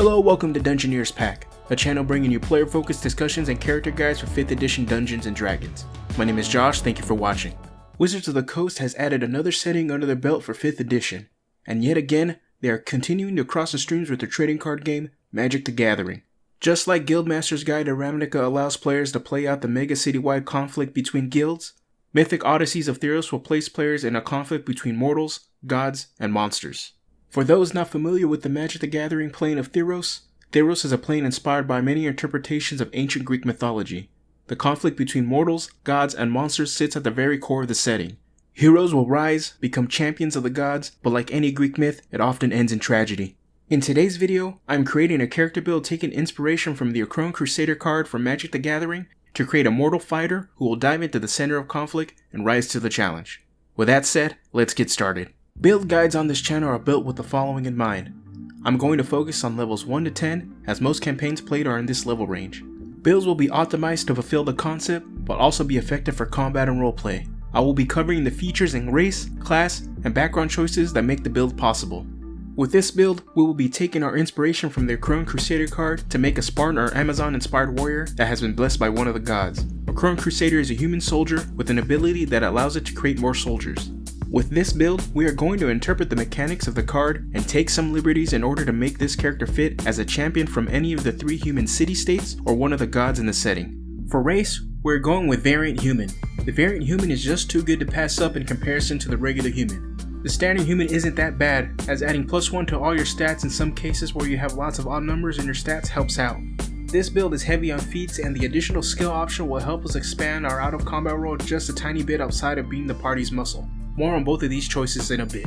Hello, welcome to Dungeoneer's Pack, a channel bringing you player-focused discussions and character guides for 5th edition Dungeons & Dragons. My name is Josh, thank you for watching. Wizards of the Coast has added another setting under their belt for 5th edition, and yet again, they are continuing to cross the streams with their trading card game, Magic the Gathering. Just like Guildmaster's Guide to Ravnica allows players to play out the megacity-wide conflict between guilds, Mythic Odysseys of Theros will place players in a conflict between mortals, gods, and monsters. For those not familiar with the Magic the Gathering plane of Theros, Theros is a plane inspired by many interpretations of ancient Greek mythology. The conflict between mortals, gods, and monsters sits at the very core of the setting. Heroes will rise, become champions of the gods, but like any Greek myth, it often ends in tragedy. In today's video, I'm creating a character build taking inspiration from the Akroan Crusader card from Magic the Gathering to create a mortal fighter who will dive into the center of conflict and rise to the challenge. With that said, let's get started. Build guides on this channel are built with the following in mind. I'm going to focus on levels 1 to 10 as most campaigns played are in this level range. Builds will be optimized to fulfill the concept but also be effective for combat and roleplay. I will be covering the features in race, class, and background choices that make the build possible. With this build, we will be taking our inspiration from the Akroan Crusader card to make a Spartan or Amazon inspired warrior that has been blessed by one of the gods. Akroan Crusader is a human soldier with an ability that allows it to create more soldiers. With this build, we are going to interpret the mechanics of the card and take some liberties in order to make this character fit as a champion from any of the 3 human city-states or one of the gods in the setting. For race, we're going with Variant Human. The Variant Human is just too good to pass up in comparison to the regular human. The standard human isn't that bad, as adding +1 to all your stats in some cases where you have lots of odd numbers in your stats helps out. This build is heavy on feats, and the additional skill option will help us expand our out of combat roll just a tiny bit outside of being the party's muscle. More on both of these choices in a bit.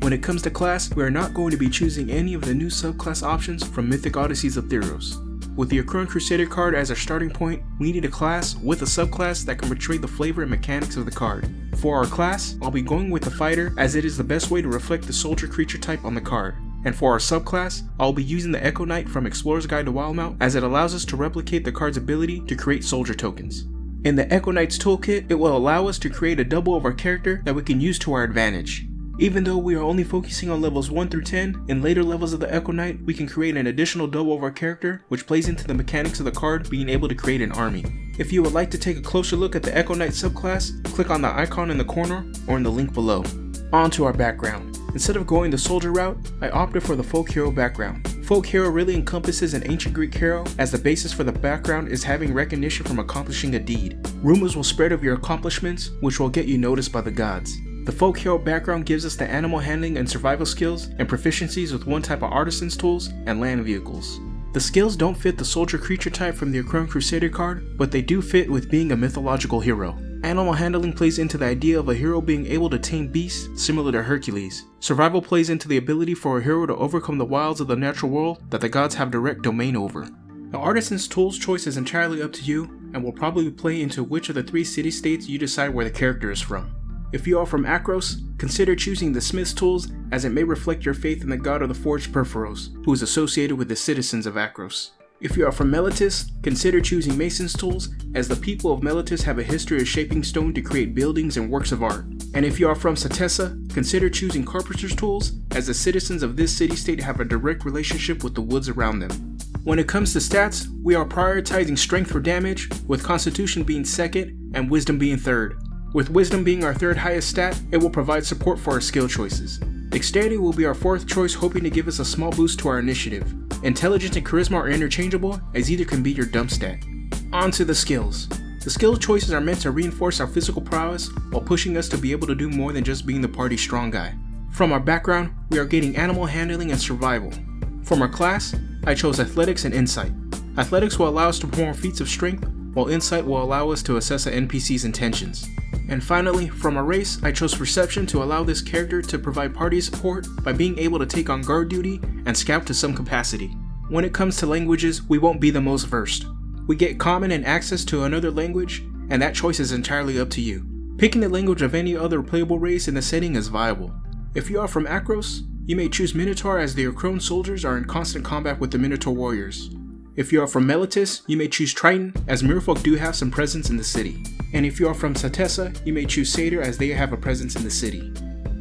When it comes to class, we are not going to be choosing any of the new subclass options from Mythic Odysseys of Theros. With the Akroan Crusader card as our starting point, we need a class with a subclass that can portray the flavor and mechanics of the card. For our class, I'll be going with the fighter as it is the best way to reflect the soldier creature type on the card. And for our subclass, I'll be using the Echo Knight from Explorer's Guide to Wildemount as it allows us to replicate the card's ability to create soldier tokens. In the Echo Knight's toolkit, it will allow us to create a double of our character that we can use to our advantage. Even though we are only focusing on levels 1 through 10, in later levels of the Echo Knight, we can create an additional double of our character, which plays into the mechanics of the card being able to create an army. If you would like to take a closer look at the Echo Knight subclass, click on the icon in the corner or in the link below. On to our background. Instead of going the soldier route, I opted for the folk hero background. Folk hero really encompasses an ancient Greek hero, as the basis for the background is having recognition from accomplishing a deed. Rumors will spread of your accomplishments, which will get you noticed by the gods. The folk hero background gives us the animal handling and survival skills and proficiencies with one type of artisan's tools and land vehicles. The skills don't fit the soldier creature type from the Akroan Crusader card, but they do fit with being a mythological hero. Animal handling plays into the idea of a hero being able to tame beasts similar to Hercules. Survival plays into the ability for a hero to overcome the wilds of the natural world that the gods have direct domain over. The artisan's tools choice is entirely up to you and will probably play into which of the 3 city-states you decide where the character is from. If you are from Akros, consider choosing the smith's tools as it may reflect your faith in the god of the forged Perforos, who is associated with the citizens of Akros. If you are from Meletis, consider choosing mason's tools as the people of Meletis have a history of shaping stone to create buildings and works of art. And if you are from Satessa, consider choosing carpenter's tools as the citizens of this city-state have a direct relationship with the woods around them. When it comes to stats, we are prioritizing strength for damage, with constitution being second and wisdom being third. With wisdom being our 3rd highest stat, it will provide support for our skill choices. Dexterity will be our 4th choice, hoping to give us a small boost to our initiative. Intelligence and charisma are interchangeable, as either can be your dump stat. On to the skills. The skill choices are meant to reinforce our physical prowess while pushing us to be able to do more than just being the party's strong guy. From our background, we are getting animal handling and survival. From our class, I chose athletics and insight. Athletics will allow us to perform feats of strength, while insight will allow us to assess an NPC's intentions. And finally, from a race, I chose perception to allow this character to provide party support by being able to take on guard duty and scout to some capacity. When it comes to languages, we won't be the most versed. We get common and access to another language, and that choice is entirely up to you. Picking the language of any other playable race in the setting is viable. If you are from Akros, you may choose Minotaur as the Akroan soldiers are in constant combat with the Minotaur warriors. If you are from Meletis, you may choose Triton, as merfolk do have some presence in the city. And if you are from Satessa, you may choose Satyr as they have a presence in the city.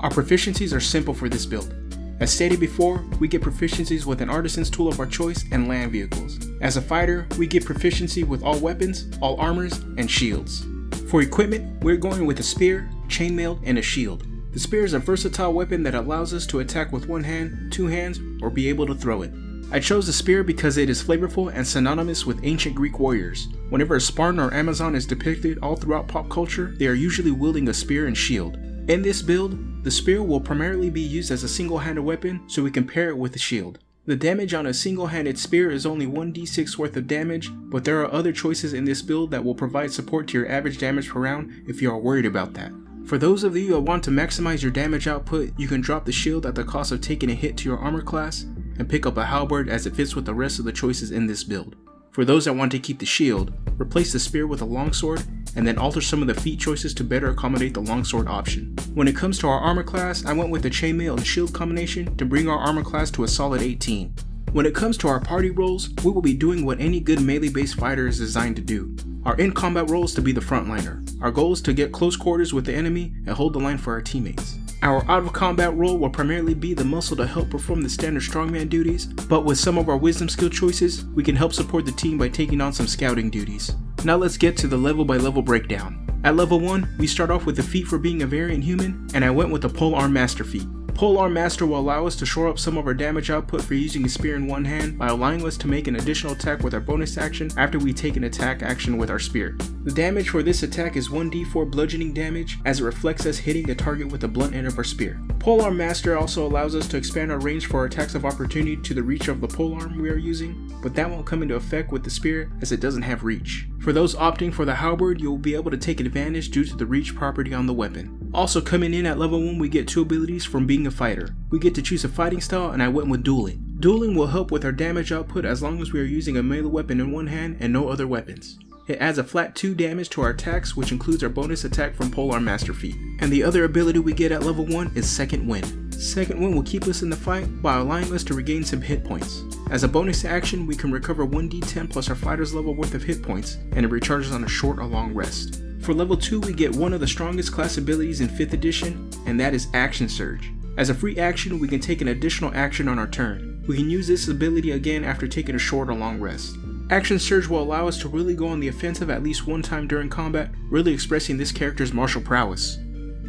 Our proficiencies are simple for this build. As stated before, we get proficiencies with an artisan's tool of our choice and land vehicles. As a fighter, we get proficiency with all weapons, all armors, and shields. For equipment, we're going with a spear, chainmail, and a shield. The spear is a versatile weapon that allows us to attack with one hand, two hands, or be able to throw it. I chose the spear because it is flavorful and synonymous with ancient Greek warriors. Whenever a Spartan or Amazon is depicted all throughout pop culture, they are usually wielding a spear and shield. In this build, the spear will primarily be used as a single-handed weapon, so we can pair it with the shield. The damage on a single-handed spear is only 1d6 worth of damage, but there are other choices in this build that will provide support to your average damage per round if you are worried about that. For those of you that want to maximize your damage output, you can drop the shield at the cost of taking a hit to your armor class, and pick up a halberd as it fits with the rest of the choices in this build. For those that want to keep the shield, replace the spear with a longsword, and then alter some of the feat choices to better accommodate the longsword option. When it comes to our armor class, I went with the chainmail and shield combination to bring our armor class to a solid 18. When it comes to our party roles, we will be doing what any good melee-based fighter is designed to do. Our in-combat role is to be the frontliner. Our goal is to get close quarters with the enemy and hold the line for our teammates. Our out-of-combat role will primarily be the muscle to help perform the standard strongman duties, but with some of our wisdom skill choices, we can help support the team by taking on some scouting duties. Now let's get to the level by level breakdown. At level 1, we start off with the feat for being a variant human, and I went with the Polearm Master feat. Polearm Master will allow us to shore up some of our damage output for using a spear in one hand by allowing us to make an additional attack with our bonus action after we take an attack action with our spear. The damage for this attack is 1d4 bludgeoning damage as it reflects us hitting a target with the blunt end of our spear. Polearm Master also allows us to expand our range for our attacks of opportunity to the reach of the polearm we are using, but that won't come into effect with the spear as it doesn't have reach. For those opting for the halberd, you will be able to take advantage due to the reach property on the weapon. Also coming in at level 1, we get 2 abilities from being a fighter. We get to choose a fighting style, and I went with dueling. Dueling will help with our damage output as long as we are using a melee weapon in one hand and no other weapons. It adds a flat 2 damage to our attacks, which includes our bonus attack from Polearm Master feat. And the other ability we get at level 1 is Second Wind. Second Wind will keep us in the fight by allowing us to regain some hit points. As a bonus action, we can recover 1d10 plus our fighter's level worth of hit points, and it recharges on a short or long rest. For level 2, we get one of the strongest class abilities in 5th edition, and that is Action Surge. As a free action, we can take an additional action on our turn. We can use this ability again after taking a short or long rest. Action Surge will allow us to really go on the offensive at least one time during combat, really expressing this character's martial prowess.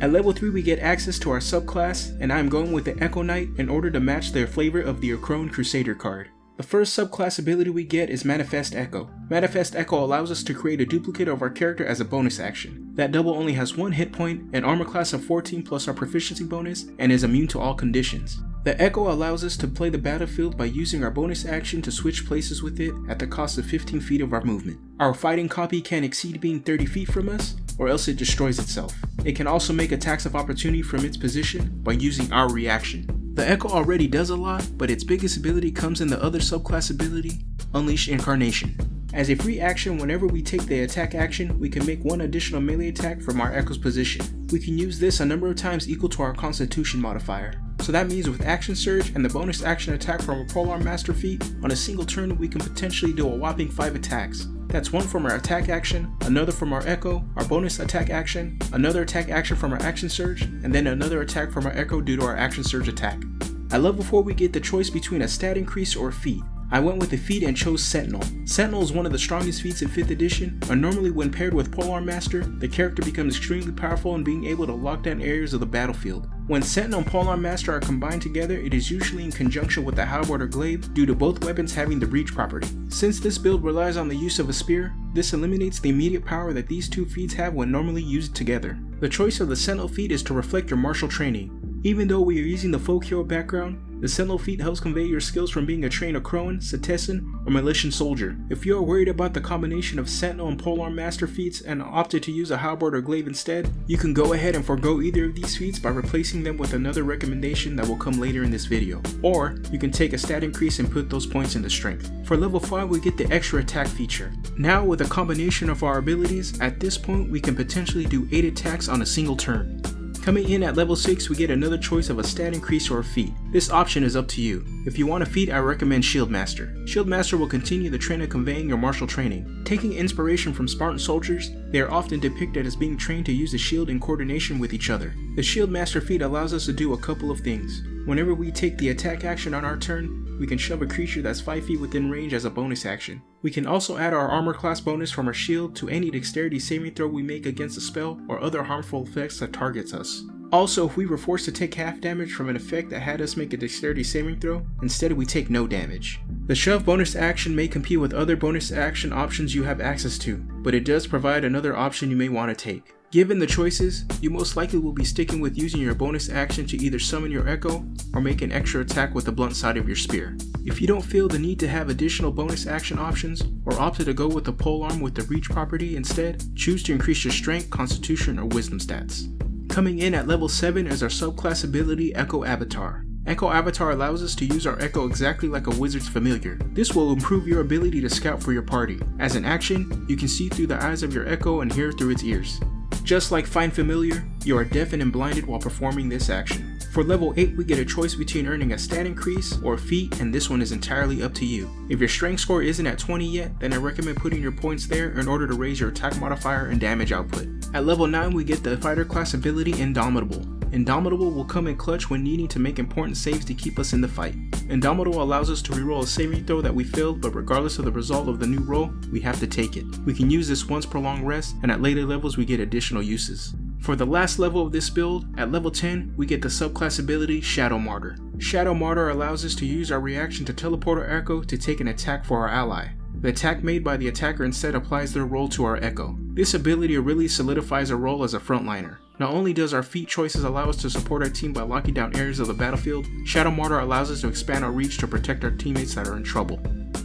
At level 3, we get access to our subclass, and I am going with the Echo Knight in order to match the flavor of the Akroan Crusader card. The first subclass ability we get is Manifest Echo. Manifest Echo allows us to create a duplicate of our character as a bonus action. That double only has 1 hit point, an armor class of 14 plus our proficiency bonus, and is immune to all conditions. The Echo allows us to play the battlefield by using our bonus action to switch places with it at the cost of 15 feet of our movement. Our fighting copy can't exceed being 30 feet from us, or else it destroys itself. It can also make attacks of opportunity from its position by using our reaction. The Echo already does a lot, but its biggest ability comes in the other subclass ability, Unleash Incarnation. As a free action, whenever we take the attack action, we can make 1 additional melee attack from our Echo's position. We can use this a number of times equal to our Constitution modifier. So that means with Action Surge and the bonus action attack from a Polearm Master feat, on a single turn we can potentially do a whopping 5 attacks. That's 1 from our attack action, another from our Echo, our bonus attack action, another attack action from our Action Surge, and then another attack from our Echo due to our Action Surge attack. At level 4, we get the choice between a stat increase or a feat. I went with the feat and chose Sentinel. Sentinel is one of the strongest feats in 5th edition, and normally when paired with Polearm Master, the character becomes extremely powerful in being able to lock down areas of the battlefield. When Sentinel and Polearm Master are combined together, it is usually in conjunction with the halberd or glaive due to both weapons having the reach property. Since this build relies on the use of a spear, this eliminates the immediate power that these 2 feats have when normally used together. The choice of the Sentinel feat is to reflect your martial training. Even though we are using the folk hero background, the Sentinel feat helps convey your skills from being a trained Akroan, Cetizen, or Militian soldier. If you are worried about the combination of Sentinel and Polearm Master feats and opted to use a halberd or glaive instead, you can go ahead and forego either of these feats by replacing them with another recommendation that will come later in this video. Or, you can take a stat increase and put those points into strength. For level 5, we get the extra attack feature. Now with a combination of our abilities, at this point we can potentially do 8 attacks on a single turn. Coming in at level 6, we get another choice of a stat increase or a feat. This option is up to you. If you want a feat, I recommend Shieldmaster. Shieldmaster will continue the trend of conveying your martial training. Taking inspiration from Spartan soldiers, they are often depicted as being trained to use the shield in coordination with each other. The Shieldmaster feat allows us to do a couple of things. Whenever we take the attack action on our turn, we can shove a creature that's 5 feet within range as a bonus action. We can also add our armor class bonus from our shield to any dexterity saving throw we make against a spell or other harmful effects that targets us. Also, if we were forced to take half damage from an effect that had us make a dexterity saving throw, instead we take no damage. The shove bonus action may compete with other bonus action options you have access to, but it does provide another option you may want to take. Given the choices, you most likely will be sticking with using your bonus action to either summon your echo or make an extra attack with the blunt side of your spear. If you don't feel the need to have additional bonus action options, or opted to go with the polearm with the reach property instead, choose to increase your strength, constitution, or wisdom stats. Coming in at level 7 is our subclass ability Echo Avatar. Echo Avatar allows us to use our Echo exactly like a wizard's familiar. This will improve your ability to scout for your party. As an action, you can see through the eyes of your Echo and hear through its ears. Just like Find Familiar, you are deafened and blinded while performing this action. For level 8, we get a choice between earning a stat increase or a feat, and this one is entirely up to you. If your strength score isn't at 20 yet, then I recommend putting your points there in order to raise your attack modifier and damage output. At level 9, we get the fighter class ability Indomitable. Indomitable will come in clutch when needing to make important saves to keep us in the fight. Indomitable allows us to reroll a saving throw that we failed, but regardless of the result of the new roll, we have to take it. We can use this once per long rest, and at later levels we get additional uses. For the last level of this build, at level 10, we get the subclass ability Shadow Martyr. Shadow Martyr allows us to use our reaction to teleport our Echo to take an attack for our ally. The attack made by the attacker instead applies their roll to our Echo. This ability really solidifies our role as a frontliner. Not only does our feat choices allow us to support our team by locking down areas of the battlefield, Shadow Martyr allows us to expand our reach to protect our teammates that are in trouble.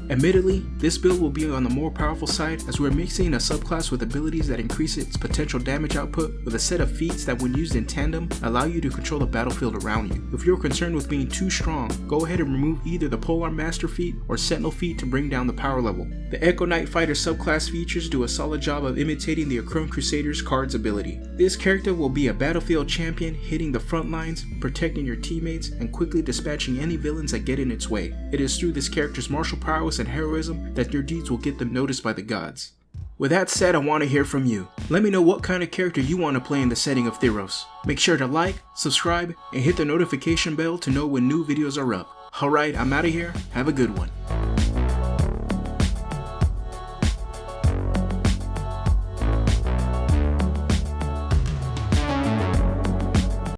Admittedly, this build will be on the more powerful side as we're mixing a subclass with abilities that increase its potential damage output with a set of feats that when used in tandem allow you to control the battlefield around you. If you're concerned with being too strong, go ahead and remove either the Polearm Master feat or Sentinel feat to bring down the power level. The Echo Knight Fighter subclass features do a solid job of imitating the Akroan Crusader's card's ability. This character will be a battlefield champion, hitting the front lines, protecting your teammates, and quickly dispatching any villains that get in its way. It is through this character's martial prowess and heroism that your deeds will get them noticed by the gods. With that said, I want to hear from you. Let me know what kind of character you want to play in the setting of Theros. Make sure to like, subscribe, and hit the notification bell to know when new videos are up. Alright, I'm out of here. Have a good one.